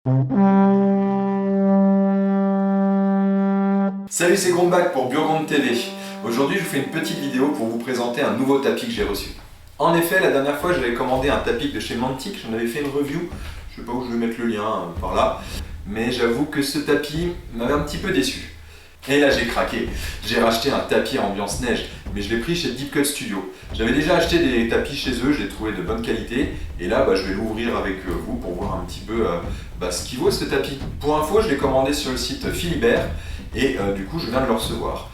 Salut, c'est Gromback pour Burgonde TV. Aujourd'hui, je vous fais une petite vidéo pour vous présenter un nouveau tapis que j'ai reçu. En effet, la dernière fois, j'avais commandé un tapis de chez Mantic, j'en avais fait une review, je sais pas où je vais mettre le lien, par là, mais j'avoue que ce tapis m'avait un petit peu déçu. Et là, j'ai craqué, j'ai racheté un tapis à ambiance neige, mais je l'ai pris chez Deep Cut Studio. J'avais déjà acheté des tapis chez eux, je les trouvais de bonne qualité, et là, je vais l'ouvrir avec vous pour voir un petit peu ce qu'il vaut ce tapis. Pour info, je l'ai commandé sur le site Philibert, et du coup, je viens de le recevoir.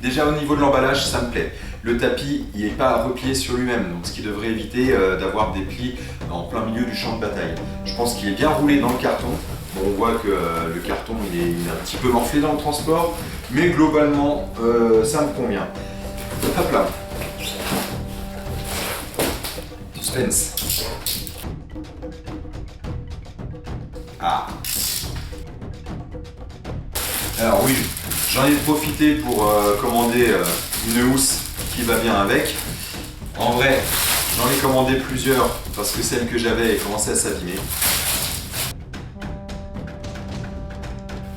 Déjà au niveau de l'emballage, ça me plaît. Le tapis, il n'est pas replié sur lui-même, donc ce qui devrait éviter d'avoir des plis en plein milieu du champ de bataille. Je pense qu'il est bien roulé dans le carton. Bon, on voit que le carton il est un petit peu morflé dans le transport, mais globalement, ça me convient. Hop là. Suspense. Ah. Alors oui, j'en ai profité pour commander une housse qui va bien avec. En vrai, j'en ai commandé plusieurs parce que celle que j'avais commençait à s'abîmer.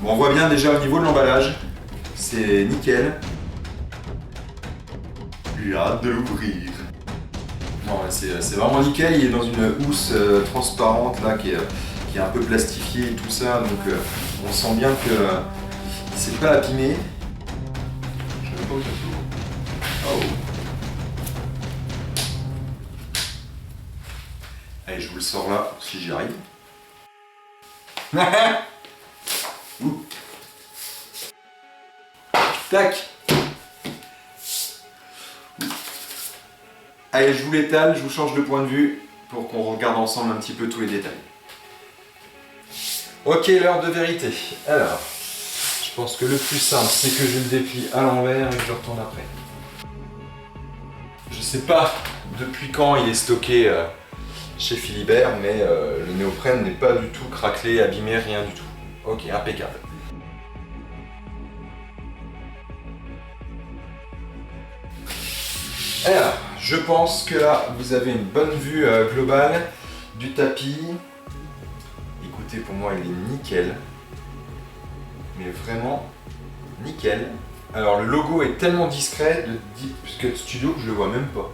Bon, on voit bien déjà au niveau de l'emballage, c'est nickel. J'ai hâte de l'ouvrir. Non, c'est vraiment nickel, il est dans une housse transparente là qui est un peu plastifiée et tout ça, donc on sent bien que c'est pas abîmé. Je sais pas où ça s'ouvre. Oh. Allez, je vous le sors là, si j'y arrive. Ouh. Tac. Allez, je vous l'étale, je vous change de point de vue pour qu'on regarde ensemble un petit peu tous les détails. Ok, l'heure de vérité. Alors, je pense que le plus simple, c'est que je le déplie à l'envers et que je le retourne après. Je sais pas depuis quand il est stocké chez Philibert, mais le néoprène n'est pas du tout craquelé, abîmé, rien du tout. Ok, impeccable. Alors, je pense que là, vous avez une bonne vue globale du tapis. Écoutez, pour moi, il est nickel. Mais vraiment nickel. Alors, le logo est tellement discret de Deep Cut Studio que je le vois même pas.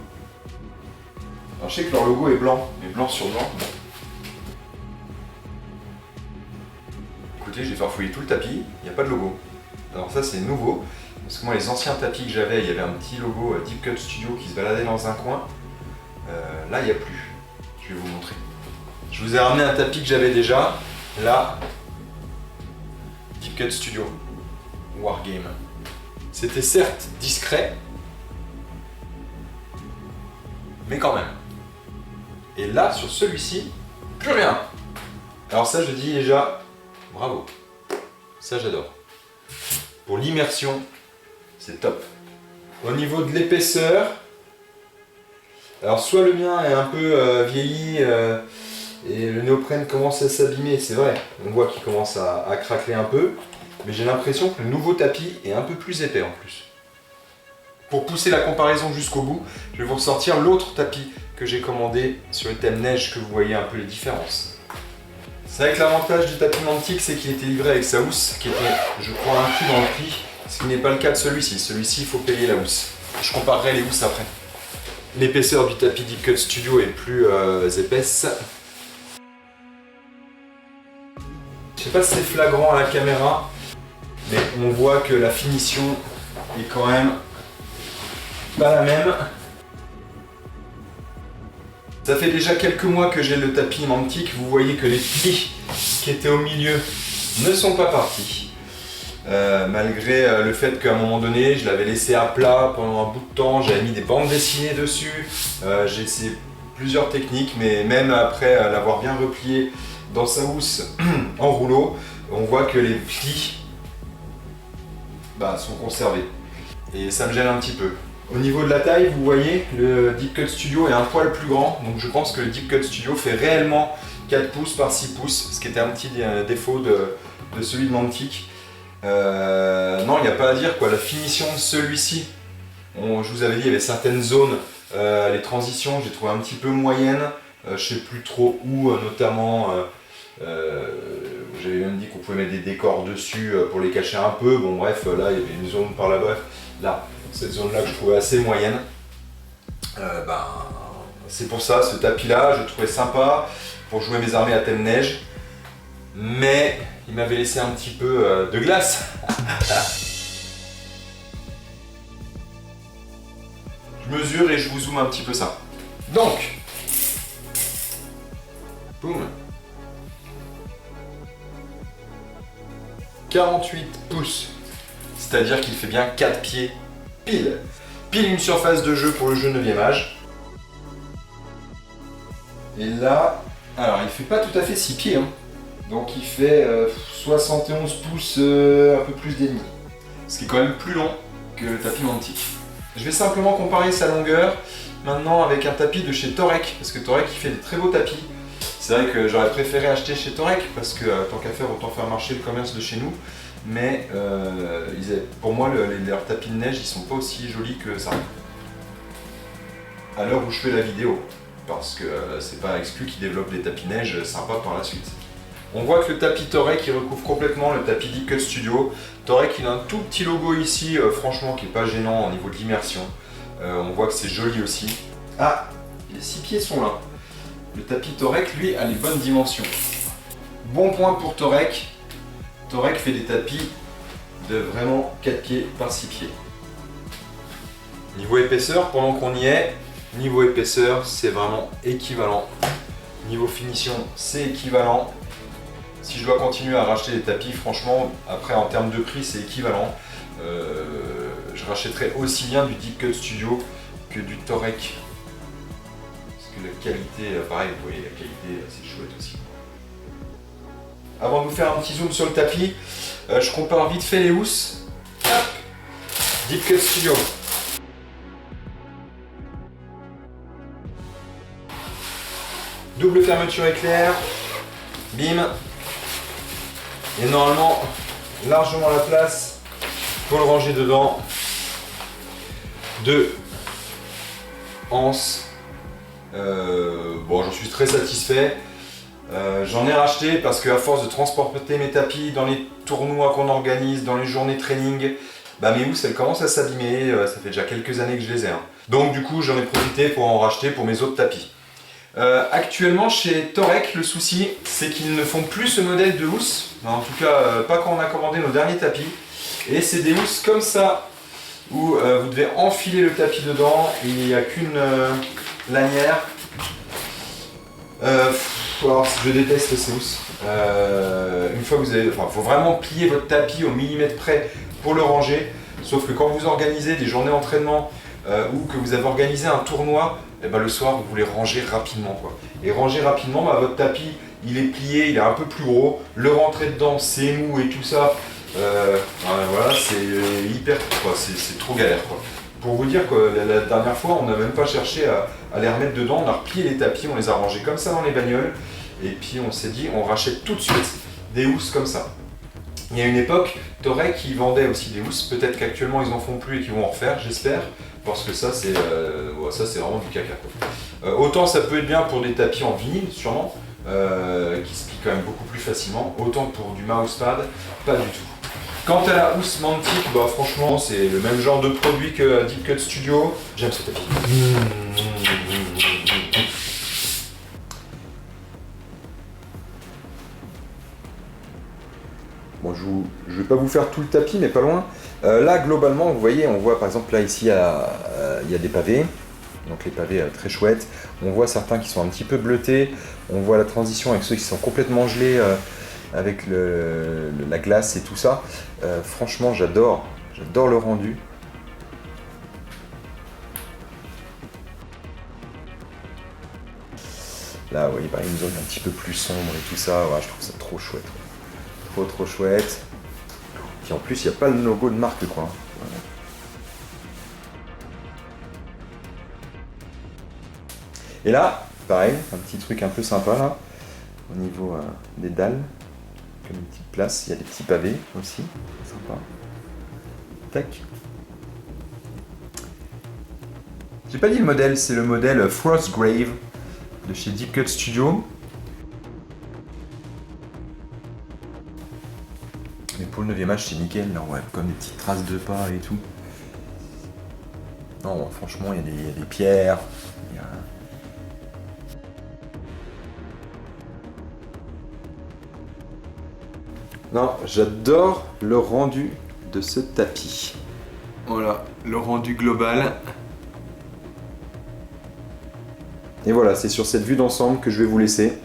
Alors, je sais que leur logo est blanc, mais blanc sur blanc. Écoutez, j'ai farfouillé tout le tapis, il n'y a pas de logo. Alors ça, c'est nouveau. Parce que moi, les anciens tapis que j'avais, il y avait un petit logo Deep Cut Studio qui se baladait dans un coin. Là, il n'y a plus. Je vais vous montrer. Je vous ai ramené un tapis que j'avais déjà. Là, Deep Cut Studio Wargame. C'était certes discret, mais quand même. Et là, sur celui-ci, plus rien. Alors ça, je dis déjà, bravo. Ça, j'adore. Pour l'immersion, c'est top. Au niveau de l'épaisseur, alors soit le mien est un peu vieilli et le néoprène commence à s'abîmer, c'est vrai, on voit qu'il commence à craqueler un peu, mais j'ai l'impression que le nouveau tapis est un peu plus épais en plus. Pour pousser la comparaison jusqu'au bout, je vais vous ressortir l'autre tapis que j'ai commandé sur le thème neige, que vous voyez un peu les différences. C'est vrai que l'avantage du tapis Mantic, c'est qu'il était livré avec sa housse, qui était, je crois, inclus dans le prix, ce qui n'est pas le cas de celui-ci. Celui-ci, il faut payer la housse. Je comparerai les housses après. L'épaisseur du tapis Deep Cut Studio est plus épaisse. Je sais pas si c'est flagrant à la caméra, mais on voit que la finition est quand même pas la même. Ça fait déjà quelques mois que j'ai le tapis Mantic, vous voyez que les plis qui étaient au milieu ne sont pas partis. Malgré le fait qu'à un moment donné, je l'avais laissé à plat pendant un bout de temps, j'avais mis des bandes dessinées dessus, j'ai essayé plusieurs techniques, mais même après l'avoir bien replié dans sa housse en rouleau, on voit que les plis sont conservés. Et ça me gêne un petit peu. Au niveau de la taille, vous voyez, le Deep Cut Studio est un poil plus grand, donc je pense que le Deep Cut Studio fait réellement 4 pouces par 6 pouces, ce qui était un petit défaut de celui de Mantic. Non, il n'y a pas à dire quoi, la finition de celui-ci, je vous avais dit, il y avait certaines zones, les transitions, j'ai trouvé un petit peu moyennes, je sais plus trop où, notamment j'avais même dit qu'on pouvait mettre des décors dessus pour les cacher un peu. Bon bref, là il y avait une zone par là-bas. Là, cette zone-là que je trouvais assez moyenne. C'est pour ça, ce tapis-là, je le trouvais sympa pour jouer mes armées à thème neige. Mais il m'avait laissé un petit peu de glace. Je mesure et je vous zoome un petit peu ça. Donc, boum. 48 pouces. C'est-à-dire qu'il fait bien 4 pieds pile. Pile une surface de jeu pour le jeu 9e âge. Et là, alors il fait pas tout à fait 6 pieds. Hein. Donc il fait 71 pouces, un peu plus d'ennemis. Ce qui est quand même plus long que le tapis Mantic. Je vais simplement comparer sa longueur maintenant avec un tapis de chez Torek. Parce que Torek il fait des très beaux tapis. C'est vrai que j'aurais préféré acheter chez Torek parce que tant qu'à faire, autant faire marcher le commerce de chez nous. Mais pour moi, leurs tapis de neige, ils sont pas aussi jolis que ça. À l'heure où je fais la vidéo. Parce que c'est pas exclu qu'ils développent des tapis neige sympas par la suite. On voit que le tapis Torek il recouvre complètement le tapis Deep Cut Studio. Torek il a un tout petit logo ici, franchement qui est pas gênant au niveau de l'immersion. On voit que c'est joli aussi. Ah, les 6 pieds sont là. Le tapis Torek lui a les bonnes dimensions. Bon point pour Torek. Torek fait des tapis de vraiment 4 pieds par 6 pieds. Niveau épaisseur, pendant qu'on y est, niveau épaisseur, c'est vraiment équivalent. Niveau finition, c'est équivalent. Si je dois continuer à racheter des tapis, franchement, après en termes de prix, c'est équivalent. Je rachèterai aussi bien du Deep Cut Studio que du Torek. Parce que la qualité, pareil, vous voyez, la qualité, c'est chouette aussi. Avant de vous faire un petit zoom sur le tapis, je compare vite fait les housses. Hop. Deep Cut Studio. Double fermeture éclair. Bim. Et normalement, largement la place pour le ranger dedans. 2 anses. Bon, j'en suis très satisfait. J'en ai racheté parce qu'à force de transporter mes tapis dans les tournois qu'on organise, dans les journées training, mes housses elles commencent à s'abîmer. Ça fait déjà quelques années que je les ai. Hein. Donc du coup, j'en ai profité pour en racheter pour mes autres tapis. Actuellement chez Torek, le souci c'est qu'ils ne font plus ce modèle de housse, en tout cas pas quand on a commandé nos derniers tapis, et c'est des housses comme ça où vous devez enfiler le tapis dedans et il n'y a qu'une lanière. Alors, je déteste ces housses. Une fois que vous avez, faut vraiment plier votre tapis au millimètre près pour le ranger, sauf que quand vous organisez des journées d'entraînement ou que vous avez organisé un tournoi, et le soir vous voulez ranger rapidement quoi. Et ranger rapidement, votre tapis il est plié, il est un peu plus gros, le rentrer dedans c'est mou et tout ça, voilà c'est hyper, c'est trop galère quoi. Pour vous dire que la dernière fois on n'a même pas cherché à les remettre dedans, on a replié les tapis, on les a rangés comme ça dans les bagnoles et puis on s'est dit on rachète tout de suite des housses comme ça. Il y a une époque, Torek qui vendait aussi des housses, peut-être qu'actuellement ils en font plus et qu'ils vont en refaire, j'espère. Parce que ça c'est vraiment du caca quoi. Autant ça peut être bien pour des tapis en vinyle sûrement, qui se plient quand même beaucoup plus facilement, autant pour du mousepad, pas du tout. Quant à la housse Mantic, franchement c'est le même genre de produit que Deep Cut Studio. J'aime ce tapis. Bon, je vais pas vous faire tout le tapis, mais pas loin. Là, globalement, vous voyez, on voit par exemple là ici, il y a des pavés. Donc les pavés très chouettes. On voit certains qui sont un petit peu bleutés. On voit la transition avec ceux qui sont complètement gelés avec la glace et tout ça. Franchement, j'adore le rendu. Là, vous voyez, par une zone un petit peu plus sombre et tout ça. Ouais, je trouve ça trop chouette. Trop chouette. Puis en plus, il n'y a pas le logo de marque quoi. Voilà. Et là, pareil, un petit truc un peu sympa là, au niveau des dalles, comme une petite place, il y a des petits pavés aussi, sympa. Tac. J'ai pas dit le modèle, c'est le modèle Frostgrave de chez Deep Cut Studio. Mais pour le 9e âge, c'est nickel, là, ouais, comme des petites traces de pas et tout. Non, franchement, il y a des pierres. Il y a... Non, j'adore le rendu de ce tapis. Voilà, le rendu global. Et voilà, c'est sur cette vue d'ensemble que je vais vous laisser.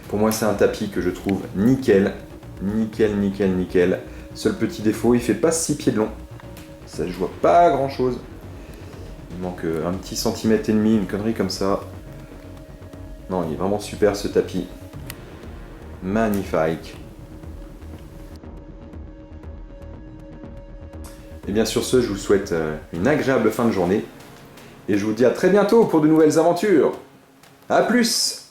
Pour moi, c'est un tapis que je trouve nickel. Nickel, nickel, nickel. Seul petit défaut, il fait pas 6 pieds de long. Ça, je vois pas grand chose. Il manque un petit centimètre et demi, une connerie comme ça. Non, il est vraiment super ce tapis. Magnifique. Et bien sur ce, je vous souhaite une agréable fin de journée. Et je vous dis à très bientôt pour de nouvelles aventures. A plus!